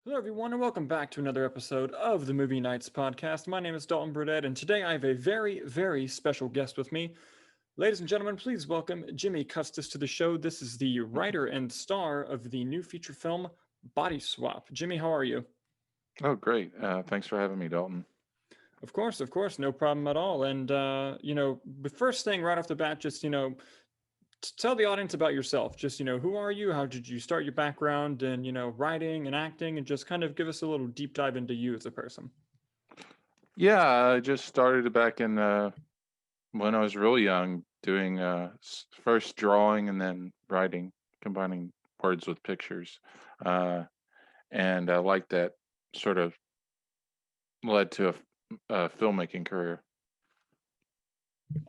Hello, everyone, and welcome back to another episode of the Movie Nights podcast. My name is Dalton Burdett, and today I have a very, very special guest with me. Ladies and gentlemen, please welcome Jimmy Custis to the show. This is the writer and star of the new feature film Body Swap. Jimmy, how are you? Oh, great. Thanks for having me, Dalton. Of course, no problem at all. And, the first thing right off the bat, just, tell the audience about yourself. Just, who are you? How did you start your background and, writing and acting? And just kind of give us a little deep dive into you as a person. Yeah, I just started back in when I was real young, doing first drawing and then writing, combining words with pictures. Uh, and I like that sort of led to a filmmaking career.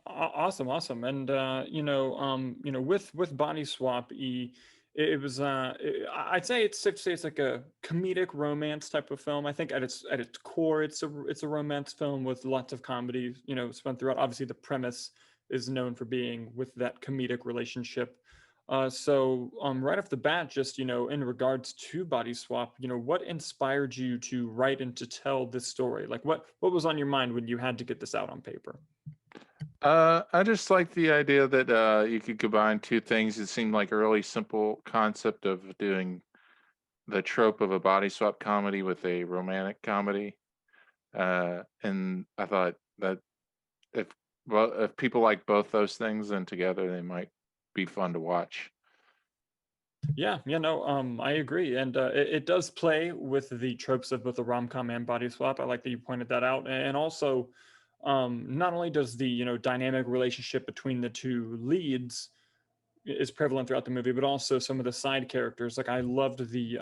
Awesome. And with Body Swap, it was I'd say it's safe to say it's like a comedic romance type of film. I think at its core, it's a romance film with lots of comedy, spun throughout. Obviously, the premise is known for being with that comedic relationship. Right off the bat, just in regards to Body Swap, what inspired you to write and to tell this story? Like, what was on your mind when you had to get this out on paper? I just like the idea that you could combine two things. It seemed like a really simple concept of doing the trope of a body swap comedy with a romantic comedy. And I thought that if if people like both those things, then together they might be fun to watch. Yeah, no, I agree, and it does play with the tropes of both the rom com and body swap. I like that you pointed that out, and also, not only does the dynamic relationship between the two leads is prevalent throughout the movie, but also some of the side characters. Like I loved the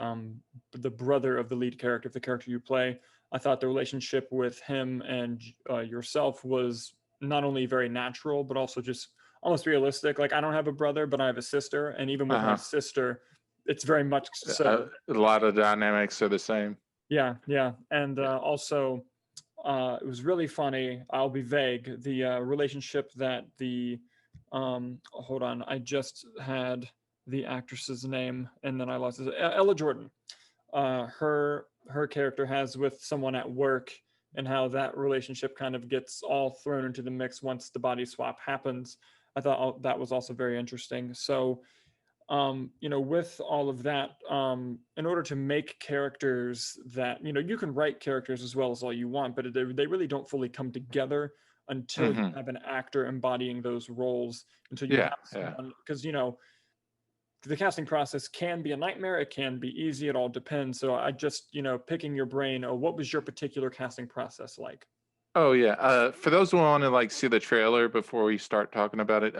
brother of the lead character, the character you play. I thought the relationship with him and yourself was not only very natural, but also just almost realistic. Like I don't have a brother, but I have a sister, and even with my Uh sister, it's very much huh. so. A lot of dynamics are the same. Yeah, and Yeah. also it was really funny. I'll be vague. The relationship that the hold on, I just had the actress's name and then I lost it. Ella Jordan. Her character has with someone at work, and how that relationship kind of gets all thrown into the mix once the body swap happens. I thought that was also very interesting. So with all of that, in order to make characters that, you can write characters as well as all you want, but they really don't fully come together until you Hmm. have an actor embodying those roles, until you Yeah. have Yeah. someone, because, the casting process can be a nightmare. It can be easy. It all depends. So I just, picking your brain, what was your particular casting process like? Oh yeah. For those who want to like see the trailer before we start talking about it,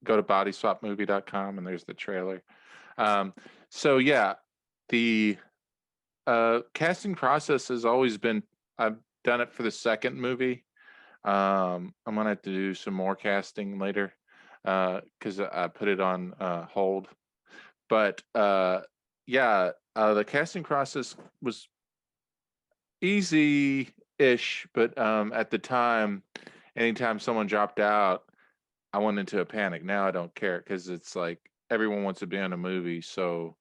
go to bodyswapmovie.com and there's the trailer. Um, so yeah, the casting process has always been. I've done it for the second movie. I'm gonna have to do some more casting later because I put it on hold. But yeah, the casting process was easy-ish, but at the time, anytime someone dropped out, I went into a panic. Now I don't care because it's like everyone wants to be on a movie, so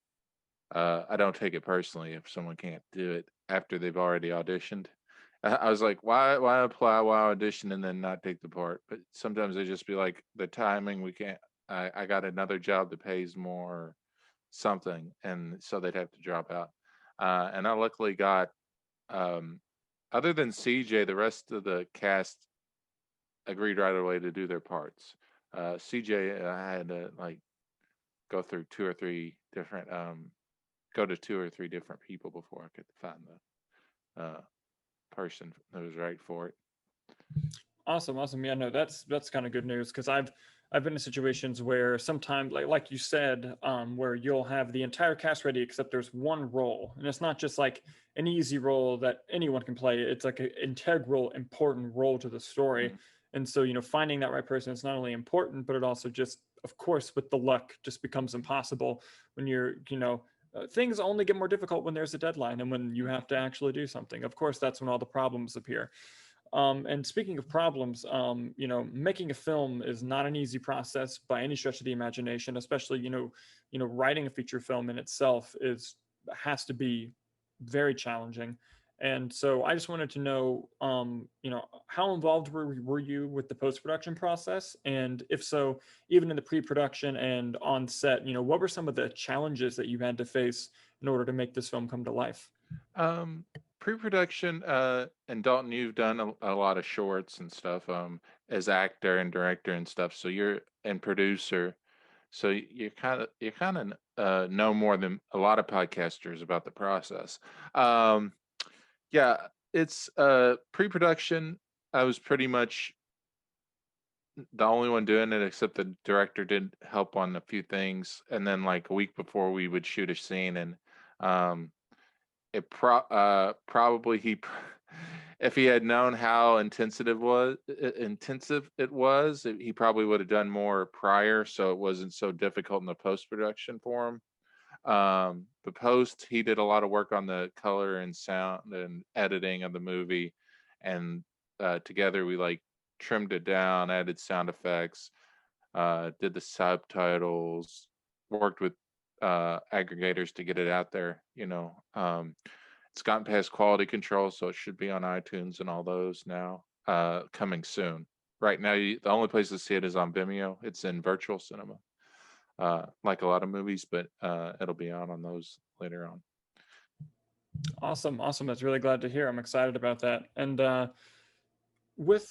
I don't take it personally if someone can't do it after they've already auditioned. I was like, why apply, why audition, and then not take the part? But sometimes they just be like, the timing, we can't. I got another job that pays more, or something, and so they'd have to drop out. And I luckily got, um, other than CJ, the rest of the cast agreed right away to do their parts. CJ, I had to like go through two or three different, go to two or three different people before I could find the person that was right for it. Awesome. Yeah, no, that's kind of good news because I've been in situations where sometimes, like you said, where you'll have the entire cast ready except there's one role, and it's not just like an easy role that anyone can play. It's like an integral, important role to the story, Mm. and so finding that right person is not only important, but it also just, of course, with the luck, just becomes impossible when things only get more difficult when there's a deadline and when you have to actually do something. Of course, that's when all the problems appear. And speaking of problems, making a film is not an easy process by any stretch of the imagination. Especially, writing a feature film in itself has to be very challenging. And so I just wanted to know, how involved were you with the post production process? And if so, even in the pre production and on set, what were some of the challenges that you had to face in order to make this film come to life? Um, Pre-production, and Dalton, you've done a lot of shorts and stuff, as actor and director and stuff. So you're and producer. So you kind of know more than a lot of podcasters about the process. Um, yeah, it's pre-production. I was pretty much the only one doing it, except the director did help on a few things. And then like a week before we would shoot a scene, and um, probably if he had known how intensive it was, he probably would have done more prior, so it wasn't so difficult in the post production for him. The post, he did a lot of work on the color and sound and editing of the movie, and together we like trimmed it down, added sound effects, did the subtitles, worked with aggregators to get it out there. It's gotten past quality control, so it should be on iTunes and all those now. Coming soon. Right now, the only place to see it is on Vimeo. It's in virtual cinema, like a lot of movies, but it'll be out on those later on. Awesome, awesome. That's really glad to hear. I'm excited about that. And with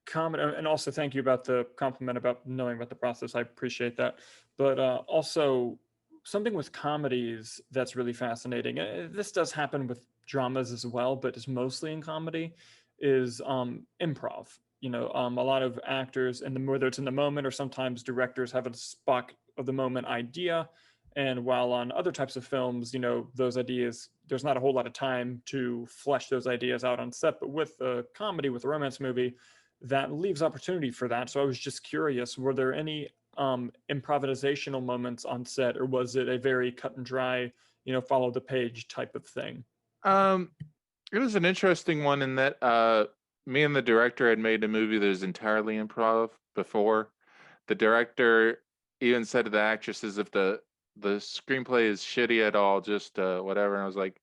comedy, and also thank you about the compliment about knowing about the process. I appreciate that. But also something with comedies that's really fascinating. This does happen with dramas as well, but it's mostly in comedy. Is improv. A lot of actors, and whether it's in the moment or sometimes directors have a spot of the moment idea, and while on other types of films, those ideas, there's not a whole lot of time to flesh those ideas out on set. But with a comedy, with a romance movie, that leaves opportunity for that. So I was just curious, were there any improvisational moments on set, or was it a very cut and dry, follow the page type of thing? Um, it was an interesting one in that me and the director had made a movie that was entirely improv before. The director even said to the actresses, if the screenplay is shitty at all, just whatever. And I was like,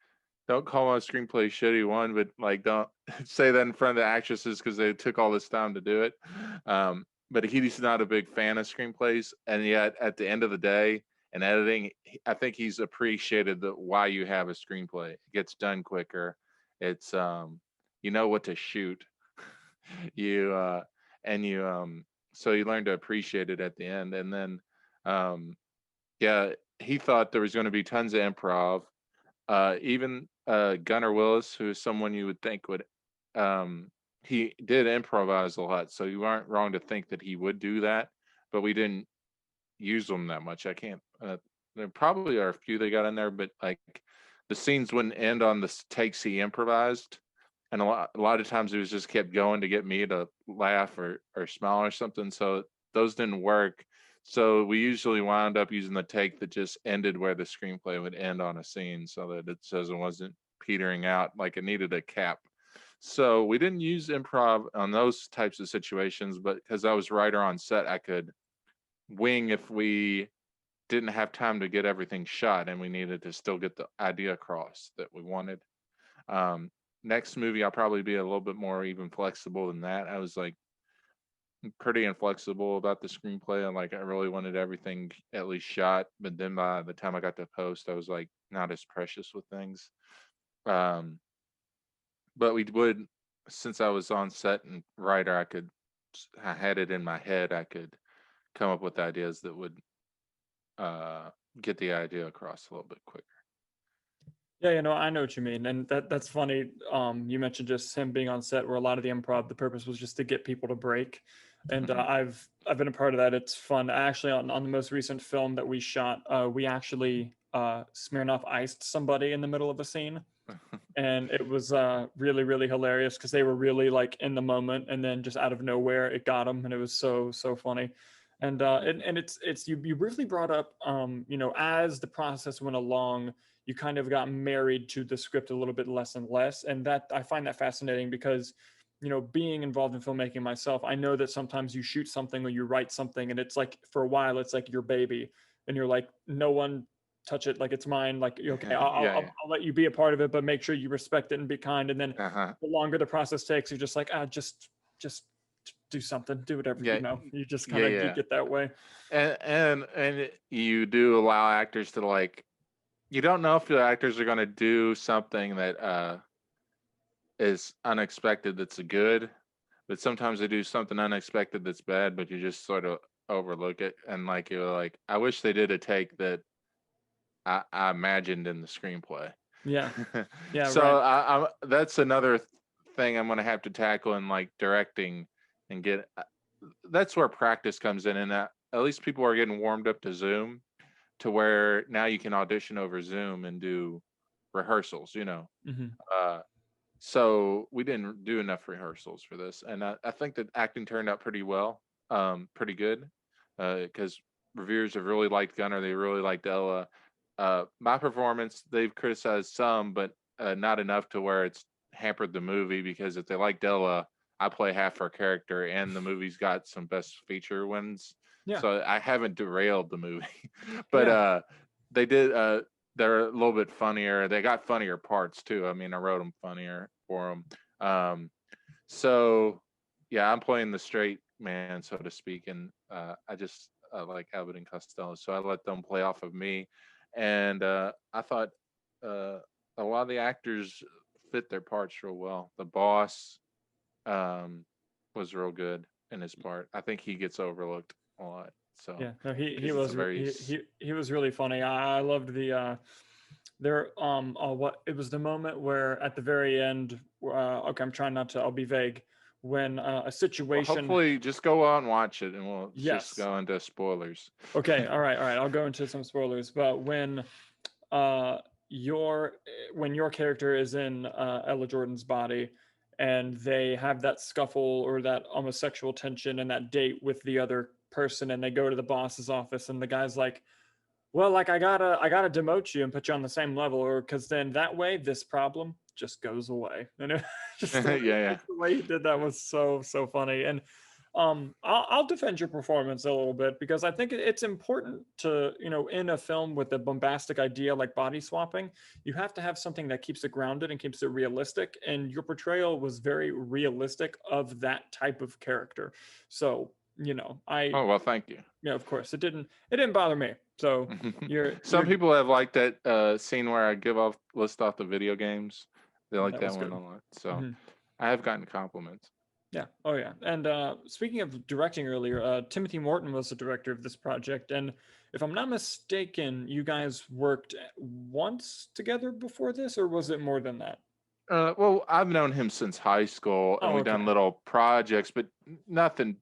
don't call my screenplay shitty, one, but like don't say that in front of the actresses because they took all this time to do it. But he's not a big fan of screenplays, and yet at the end of the day, in editing, I think he's appreciated why you have a screenplay. It gets done quicker. It's you know what to shoot. you and you So you learn to appreciate it at the end. And then yeah, he thought there was going to be tons of improv. Even Gunnar Willis, who is someone you would think would, he did improvise a lot, so you aren't wrong to think that he would do that. But we didn't use them that much. I can't. There probably are a few they got in there, but like the scenes wouldn't end on the takes he improvised, and a lot of times it was just kept going to get me to laugh or smile or something. So those didn't work. So we usually wound up using the take that just ended where the screenplay would end on a scene, so that it says it wasn't petering out like it needed a cap. So we didn't use improv on those types of situations, but because I was writer on set, I could wing if we didn't have time to get everything shot and we needed to still get the idea across that we wanted. Next movie, I'll probably be a little bit more even flexible than that. I was like pretty inflexible about the screenplay, and like I really wanted everything at least shot. But then by the time I got to post, I was like not as precious with things. Um, but we would, since I was on set and writer, I had it in my head. I could come up with ideas that would uh, get the idea across a little bit quicker. Yeah, I know what you mean, and that's funny. You mentioned just him being on set, where a lot of the improv, the purpose was just to get people to break, and Mhm. I've been a part of that. It's fun. Actually, on the most recent film that we shot, we actually Smirnoff iced somebody in the middle of a scene, and it was really hilarious because they were really like in the moment, and then just out of nowhere it got them, and it was so funny. And it's you briefly brought up, as the process went along, you kind of got married to the script a little bit less and less, and that I find that fascinating because, being involved in filmmaking myself, I know that sometimes you shoot something or you write something and it's like for a while it's like your baby, and you're like, no one touch it like it's mine. Like, okay, Yeah, yeah. I'll let you be a part of it, but make sure you respect it and be kind. And then Uh-huh. the longer the process takes, you're just like, just do something, do whatever, Yeah, you just yeah, kind of yeah. get that way. And you do allow actors to like, you don't know if the actors are going to do something that is unexpected that's a good, but sometimes they do something unexpected that's bad, but you just sort of overlook it. And like, you're like, I wish they did a take that I imagined in the screenplay. Yeah. Yeah. So Right. that's another thing I'm going to have to tackle in like directing and get. That's where practice comes in, and at least people are getting warmed up to Zoom, to where now you can audition over Zoom and do rehearsals. Hmm. Uh, so we didn't do enough rehearsals for this, and I think that acting turned out pretty well, pretty good, because reviewers have really liked Gunnar. They really liked Ella. My performance, they've criticized some, but not enough to where it's hampered the movie. Because if they liked Ella, I play half her character, and the movie's got some best feature wins. Yeah. So I haven't derailed the movie, but Yeah. they did. They're a little bit funnier. They got funnier parts too. I mean, I wrote them funnier for them. So yeah, I'm playing the straight man, so to speak, and I just like Abbott and Costello, so I let them play off of me, and I thought uh, a lot of the actors fit their parts real well. The boss um, was real good in his part. I think he gets overlooked a lot, so Yeah. No, he because it's a was very he was really funny. I loved the there what it was the moment where at the very end, okay, I'm trying not to, I'll be vague, when a well. situation. Hopefully, just go on and watch it, and we'll just Yes. go into spoilers. Okay. All right, I'll go into some spoilers, but uh your when your character is in Ella Jordan's body, and they have that scuffle or that almost sexual tension and that date with the other person, and they go to the boss's office, and the guy's like, well, like, I gotta demote you and put you on the same level, or because then that way this problem just goes away. And it, just Yeah, yeah. the way he did that was so funny. And I'll defend your performance a little bit, because I think it's important to, in a film with a bombastic idea like body swapping, you have to have something that keeps it grounded and keeps it realistic. And your portrayal was very realistic of that type of character. So, I Oh well, thank you. yeah, of course, it didn't bother me. So Some you're people have liked that scene where I list off the video games. They like that that was one good. a lot. So Hmm. I have gotten compliments. Yeah. Oh yeah. And speaking of directing earlier, Timothy Morton was the director of this project, and if I'm not mistaken, you guys worked once together before this, or was it more than that? Well, I've known him since high school, and Oh, we've done okay. little projects, but nothing,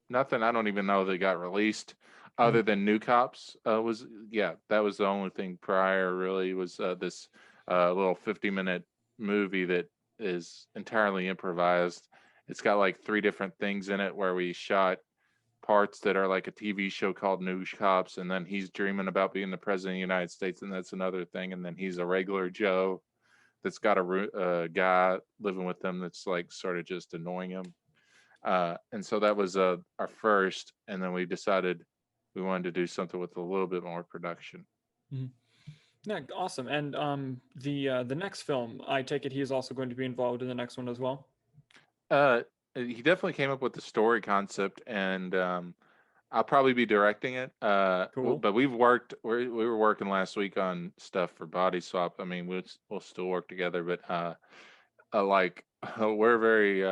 nothing. I don't even know they got released, Mhm. other than New Cops. Was Yeah, that was the only thing prior. Really, was this little 50-minute movie that is entirely improvised. It's got like three different things in it where we shot parts that are like a TV show called News Cops, and then he's dreaming about being the president of the United States, and that's another thing, and then he's a regular Joe that's got a guy living with them that's like sort of just annoying him, and so that was our first, and then we decided we wanted to do something with a little bit more production. Mhm. Yeah, awesome. And the next film, I take it he is also going to be involved in the next one as well. Uh, he definitely came up with the story concept, and I'll probably be directing it. Cool. But we were working last week on stuff for Body Swap. I mean, we'll still work together, but like we're very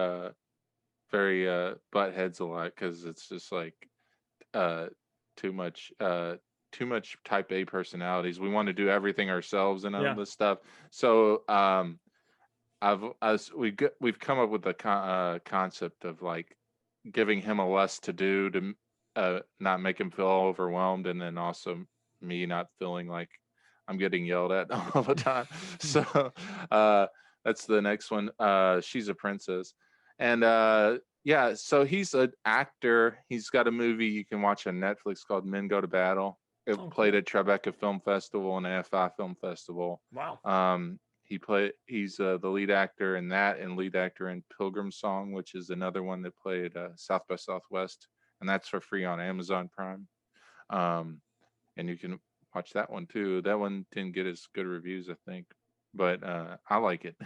butt heads a lot, because it's just like uh too much too much type A personalities. We want to do everything ourselves and all Yeah. this stuff. So we've come up with a concept of like giving him a less to do to not make him feel overwhelmed, and then also me not feeling like I'm getting yelled at all the time. So uh, that's the next one. She's a princess, and yeah. So he's an actor. He's got a movie you can watch on Netflix called Men Go to Battle. It Oh, played cool. at Tribeca Film Festival and AFI Film Festival. Wow. He's the lead actor in that, and lead actor in Pilgrim Song, which is another one that played South by Southwest, and that's for free on Amazon Prime. Um, and you can watch that one too. That one didn't get as good reviews, I think, but I like it.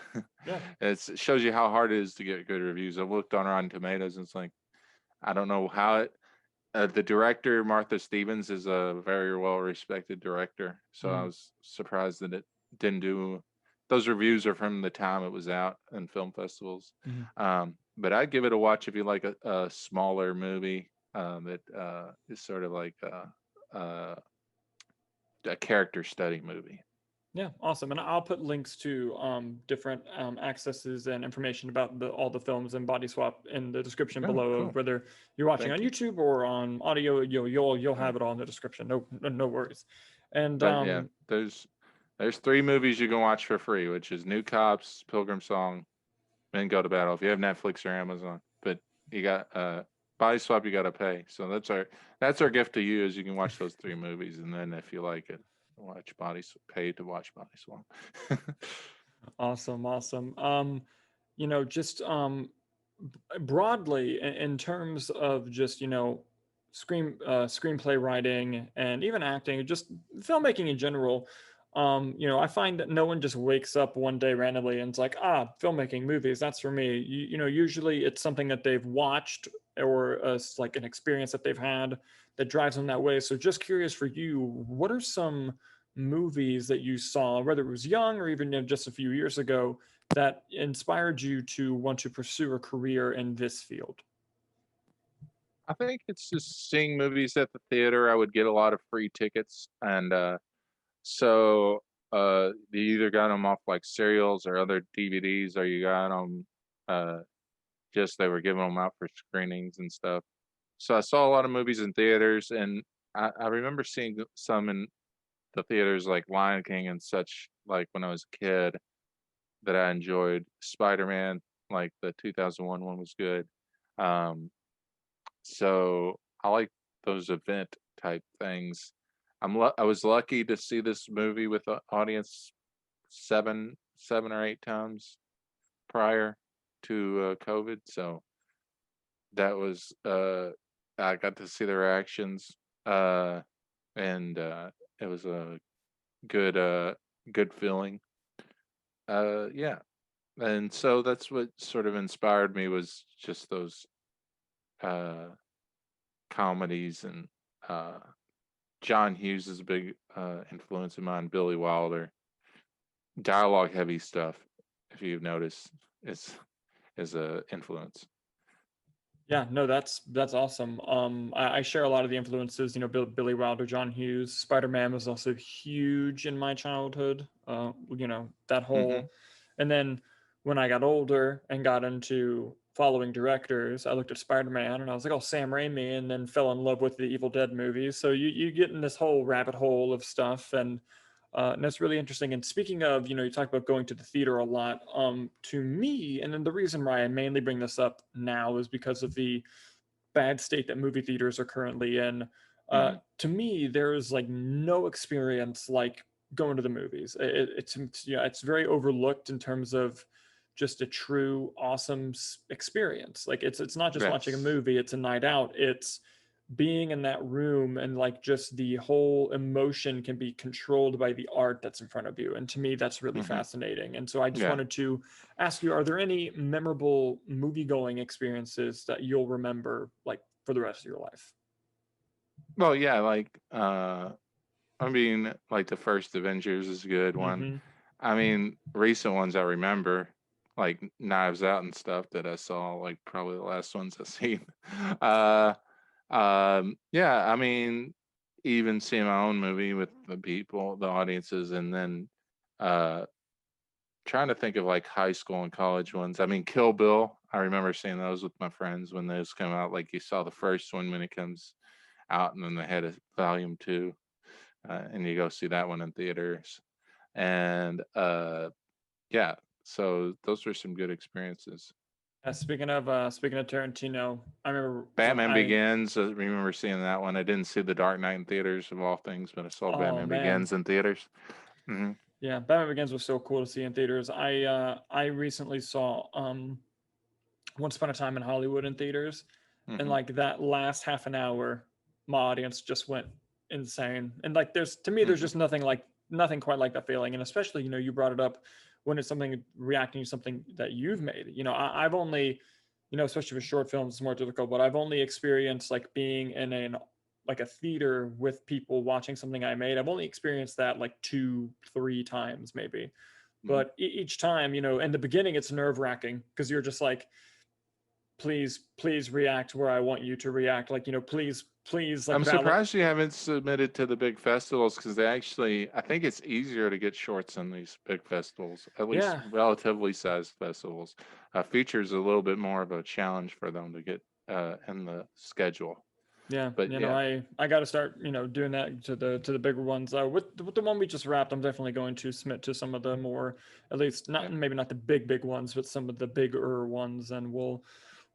Yeah. It shows you how hard it is to get good reviews. I've looked on Rotten Tomatoes, and it's like I don't know how it. The director Martha Stevens is a very well respected director, so I Mhm. was surprised that it didn't do. Those reviews are from the time it was out in film festivals. Mhm. But I'd give it a watch if you like a smaller movie that is sort of like a character study movie. Yeah, awesome. And I'll put links to different accesses and information about all the films and Body Swap in the description Oh, below of cool. whether you're watching on Thank you. YouTube or on audio. You'll Yeah. have it all in the description. No worries. And But yeah, there's three movies you can watch for free, which is New Cops, Pilgrim Song, and Go to Battle if you have Netflix or Amazon. But you got Body Swap you got to pay. So that's our gift to you is you can watch those three movies, and then if you like it, pay to watch Body Swap. awesome, awesome. Just broadly in terms of just screenplay writing and even acting, just filmmaking in general. I find that no one just wakes up one day randomly and it's like, filmmaking, movies, that's for me. Usually it's something that they've watched or like an experience that they've had that drives them that way. So just curious for you, what are some movies that you saw, whether it was young or even just a few years ago, that inspired you to want to pursue a career in this field? I think it's just seeing movies at the theater. I would get a lot of free tickets, and so you either got them off like serials or other DVDs, or you got them just they were giving them out for screenings and stuff. So I saw a lot of movies in theaters, and I remember seeing some in the theaters like Lion King and such, like when I was a kid that I enjoyed. Spider-Man, like the 2001 one was good. Um, so I like those event type things. I was lucky to see this movie with the audience seven or eight times prior to COVID. So that was I got to see the reactions uh, and it was a good good feeling. Yeah, and so that's what sort of inspired me was just those uh, comedies and uh, John Hughes is a big influence of mine. Billy Wilder, dialogue heavy stuff. If you've noticed, is a influence. Yeah, no, that's awesome. I share a lot of the influences. Billy Wilder, John Hughes, Spider Man was also huge in my childhood. That Hmm. whole, and then when I got older and got into following directors, I looked at Spider Man and I was like, oh, Sam Raimi, and then fell in love with the Evil Dead movies. So you get in this whole rabbit hole of stuff, and that's really interesting. And speaking of, you talk about going to the theater a lot. To me, and then the reason why I mainly bring this up now is because of the bad state that movie theaters are currently in. Hmm. To me, there is like no experience like going to the movies. It's very overlooked in terms of just a true awesome experience. Like it's not just watching a Yes. movie; it's a night out. It's being in that room and like just the whole emotion can be controlled by the art that's in front of you, and to me that's really Hmm. fascinating. And so I just Yeah. wanted to ask you, are there any memorable movie going experiences that you'll remember like for the rest of your life? Well, yeah, like I mean, like the first Avengers is a good one. Mm-hmm. I mean, recent ones I remember, like Knives Out and stuff that I saw, like probably the last ones I've seen. Uh, yeah, I mean, even seeing my own movie with the people, the audiences, and then uh, trying to think of like high school and college ones. I mean, Kill Bill, I remember seeing those with my friends when those come out. Like you saw the first one when it comes out, and then they had a volume two, and you go see that one in theaters. And yeah, so those were some good experiences. Speaking of Tarantino, I remember when Batman I Begins, I remember seeing that one. I didn't see The Dark Knight in theaters of all things, but I saw oh Batman man, Begins in theaters. Hmm. yeah, Batman Begins was so cool to see in theaters. I recently saw Once Upon a Time in Hollywood in theaters, and Hmm. like that last half an hour, my audience just went insane. And like there's to me there's Hmm. just nothing quite like that feeling. And especially, you brought it up when it's something reacting to something that you've made. I've only, especially with short films it's more difficult, but I've only experienced like being in an like a theater with people watching something I made. I've only experienced that like 2 3 times maybe. Hmm. But each time, in the beginning it's nerve wracking because you're just like, please react where I want you to react. Like, please like I'm valid. surprised you haven't submitted to the big festivals because they actually, I think it's easier to get shorts in these big festivals, at least Yeah, relatively sized festivals. Features a little bit more of a challenge for them to get in the schedule. yeah. But yeah, I got to start, doing that to the bigger ones. With the one we just wrapped, I'm definitely going to submit to some of the more, at least yeah, not maybe not the big ones, but some of the bigger ones, and we'll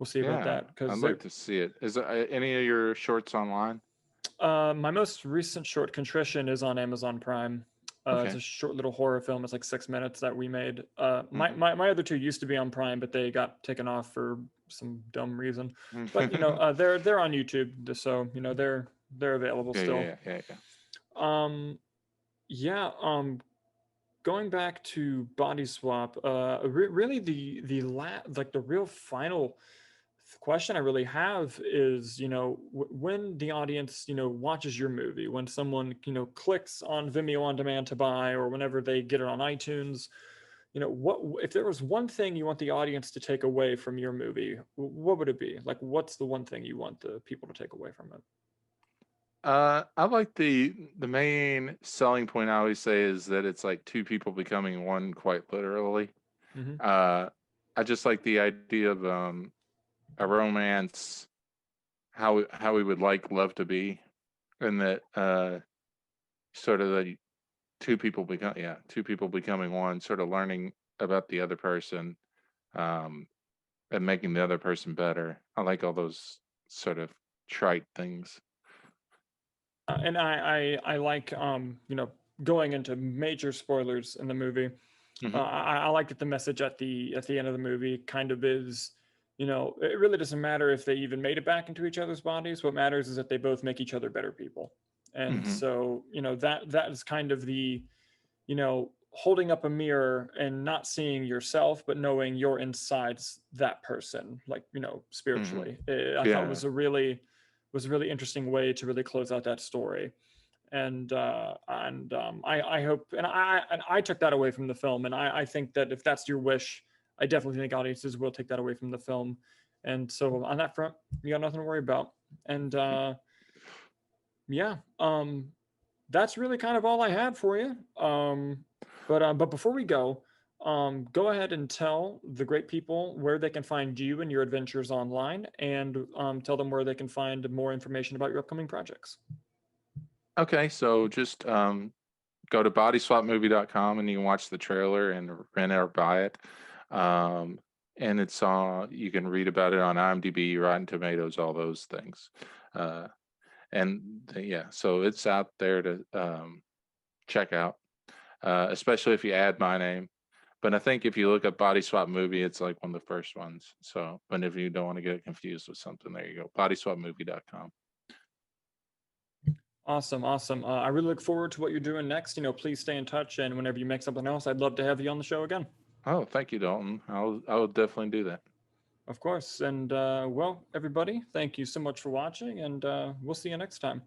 see about yeah. that I'd because like to see it. Is any of your shorts online? my most recent short, Contrition, is on Amazon Prime. It's Okay. a short little horror film. It's like 6 minutes that we made. Hmm. My other two used to be on Prime, but they got taken off for some dumb reason. But Yeah, they're on YouTube, so they're available yeah, still. yeah, yeah, yeah. Um, yeah. Going back to Body Swap, really like the real final question I really have is, when the audience, watches your movie, when someone, clicks on Vimeo on demand to buy, or whenever they get it on iTunes, what if there was one thing you want the audience to take away from your movie, what would it be? Like, what's the one thing you want the people to take away from it? I like the main selling point I always say is that it's like two people becoming one, quite literally. Hmm. Uh, I just like the idea of a romance, how we would like love to be, and that sort of the two people becoming one, sort of learning about the other person, um, and making the other person better. I like all those sort of trite things. And I like, going into major spoilers in the movie. Hmm. I like that the message at the end of the movie kind of is, it really doesn't matter if they even made it back into each other's bodies. What matters is that they both make each other better people. And Hmm. so, that is kind of the, holding up a mirror and not seeing yourself, but knowing you're inside that person, like, Hmm. spiritually. I thought Yeah. was a really interesting way to really close out that story. I hope, and I took that away from the film, and I think that if that's your wish, I definitely think audiences will take that away from the film. And so on that front, you got nothing to worry about. And yeah, that's really kind of all I had for you. But before we go ahead and tell the great people where they can find you and your adventures online, and tell them where they can find more information about your upcoming projects. Okay, so just go to bodyswapmovie.com and you can watch the trailer and rent or buy it. Um, and it's you can read about it on IMDb, Rotten Tomatoes, all those things. Uh, yeah, so it's out there to check out, especially if you add my name. But I think if you look up Body Swap Movie, it's like one of the first ones. So, but if you don't want to get confused with something, there you go, bodyswapmovie.com. Awesome, awesome. I really look forward to what you're doing next. Please stay in touch, and whenever you make something else, I'd love to have you on the show again. Oh, thank you, Dalton. I'll definitely do that. Of course. And well, everybody, thank you so much for watching, and we'll see you next time.